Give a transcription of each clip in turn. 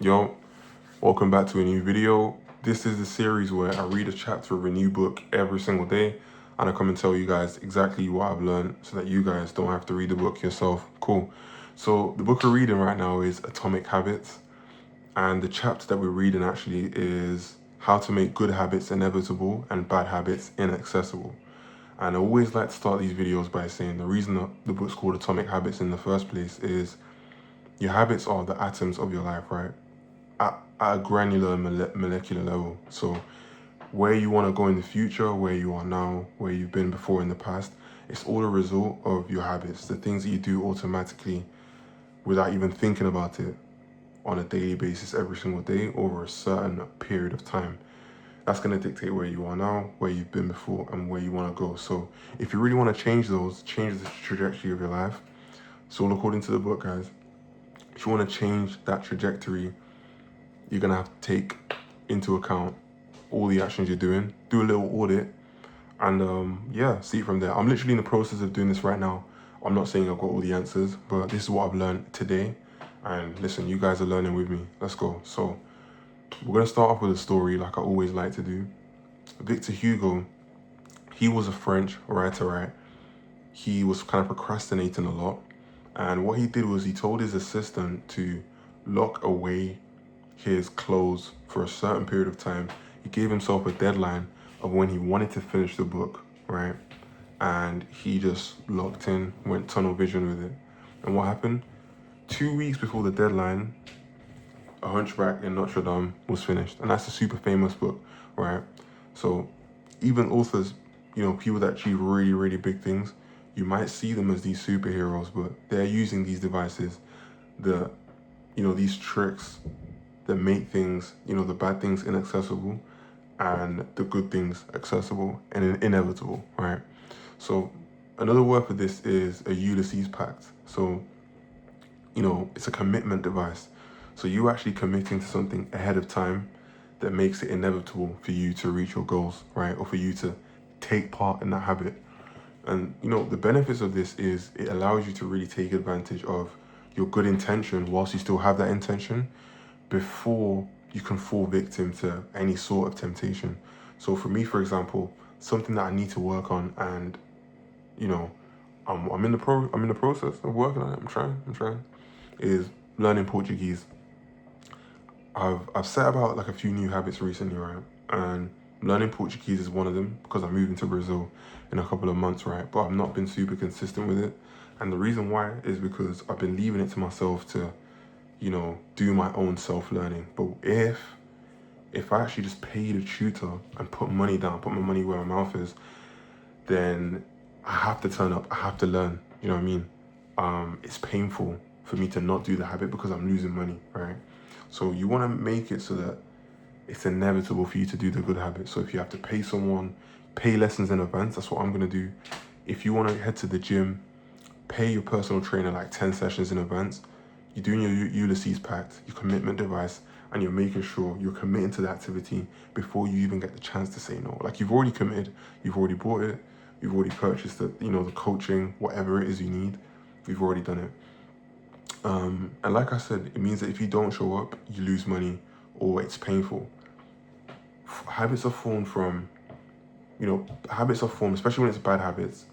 Yo, welcome back to a new video. This is the series where I read a chapter of a new book every single day and I come and tell you guys exactly what I've learned so that you guys don't have to read the book yourself. Cool. So the book we're reading right now is Atomic Habits, and the chapter that we're reading actually is How to Make Good Habits Inevitable and Bad Habits Inaccessible. And I always like to start these videos by saying the reason that the book's called Atomic Habits in the first place is your habits are the atoms of your life, right? At a granular molecular level. So where you want to go in the future, where you are now, where you've been before in the past, it's all a result of your habits, the things that you do automatically without even thinking about it on a daily basis every single day over a certain period of time. That's going to dictate where you are now, where you've been before, and where you want to go. So if you really want to change those, change the trajectory of your life. So according to the book, guys, if you want to change that trajectory, you're going to have to take into account all the actions you're doing, do a little audit, and yeah, see it from there. I'm literally in the process of doing this right now. I'm not saying I've got all the answers, but this is what I've learned today. And listen, you guys are learning with me. Let's go. So we're going to start off with a story like I always like to do. Victor Hugo, he was a French writer, right? He was kind of procrastinating a lot. And what he did was he told his assistant to lock away his clothes for a certain period of time. He gave himself a deadline of when he wanted to finish the book, right? And he just locked in, went tunnel vision with it. And what happened? 2 weeks before the deadline, A Hunchback in Notre Dame was finished. And that's a super famous book, right? So even authors, people that achieve really, really big things, you might see them as these superheroes, but they're using these devices, these tricks that make things, the bad things inaccessible and the good things accessible and inevitable, right? So another word for this is a Ulysses pact. So, it's a commitment device. So you actually committing to something ahead of time that makes it inevitable for you to reach your goals, right? Or for you to take part in that habit. And, the benefits of this is it allows you to really take advantage of your good intention whilst you still have that intention before you can fall victim to any sort of temptation. So for me, for example, something that I need to work on, and I'm in the process of working on it. I'm trying, is learning Portuguese. I've set about like a few new habits recently, right? And learning Portuguese is one of them because I'm moving to Brazil in a couple of months, right? But I've not been super consistent with it. And the reason why is because I've been leaving it to myself to do my own self-learning. But if I actually just paid a tutor and put money down, put my money where my mouth is, then I have to turn up, I have to learn, you know what I mean? It's painful for me to not do the habit because I'm losing money, right? So you want to make it so that it's inevitable for you to do the good habit. So if you have to pay someone, pay lessons in advance, that's what I'm going to do. If you want to head to the gym, pay your personal trainer like 10 sessions in advance. You're doing your Ulysses pact, your commitment device, and you're making sure you're committing to the activity before you even get the chance to say no. Like you've already committed, you've already bought it, you've already purchased it, the coaching, whatever it is you need, we've already done it. And like I said, it means that if you don't show up, you lose money or it's painful. Habits are formed from, especially when it's bad habits,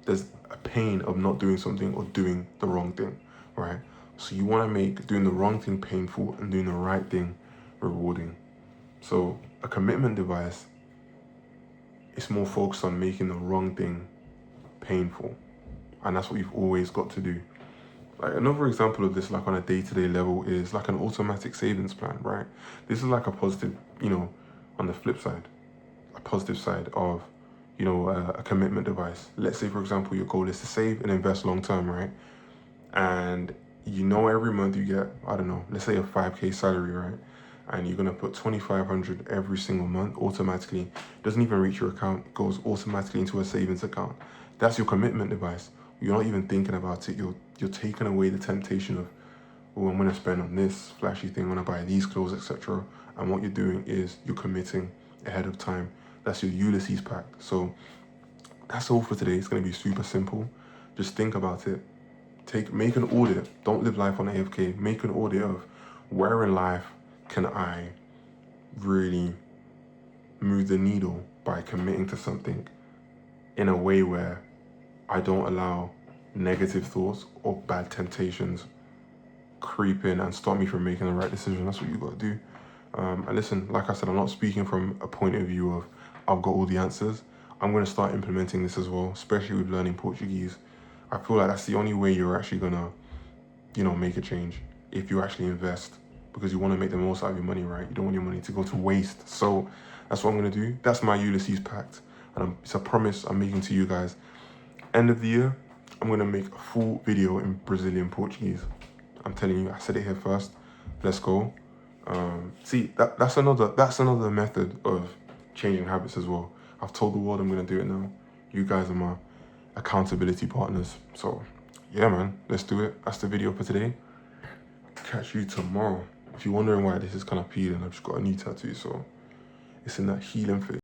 there's a pain of not doing something or doing the wrong thing, right? So you want to make doing the wrong thing painful and doing the right thing rewarding. So a commitment device is more focused on making the wrong thing painful. And that's what you've always got to do. Like another example of this, like on a day-to-day level, is like an automatic savings plan, right? This is like a positive, on the flip side, a positive side of, a commitment device. Let's say, for example, your goal is to save and invest long-term, right? And every month you get, I don't know, let's say a 5K salary, right? And you're gonna put 2,500 every single month automatically. It doesn't even reach your account, it goes automatically into a savings account. That's your commitment device. You're not even thinking about it. You're taking away the temptation of, oh, I'm gonna spend on this flashy thing, I'm gonna buy these clothes, etc. And what you're doing is you're committing ahead of time. That's your Ulysses pact. So that's all for today. It's gonna be super simple. Just think about it. Make an audit. Don't live life on AFK. Make an audit of where in life can I really move the needle by committing to something in a way where I don't allow negative thoughts or bad temptations creep in and stop me from making the right decision. That's what you got to do. And listen, like I said, I'm not speaking from a point of view of I've got all the answers. I'm going to start implementing this as well, especially with learning Portuguese. I feel like that's the only way you're actually going to, you know, make a change, if you actually invest, because you want to make the most out of your money, right? You don't want your money to go to waste. So that's what I'm going to do. That's my Ulysses pact. And it's a promise I'm making to you guys. End of the year, I'm going to make a full video in Brazilian Portuguese. I'm telling you, I said it here first. Let's go. See, that's another method of changing habits as well. I've told the world I'm going to do it now. You guys are my accountability partners. So yeah, man, let's do it. That's the video for today. Catch you tomorrow. If you're wondering why this is kind of peeling, I've just got a new tattoo, so it's in that healing phase.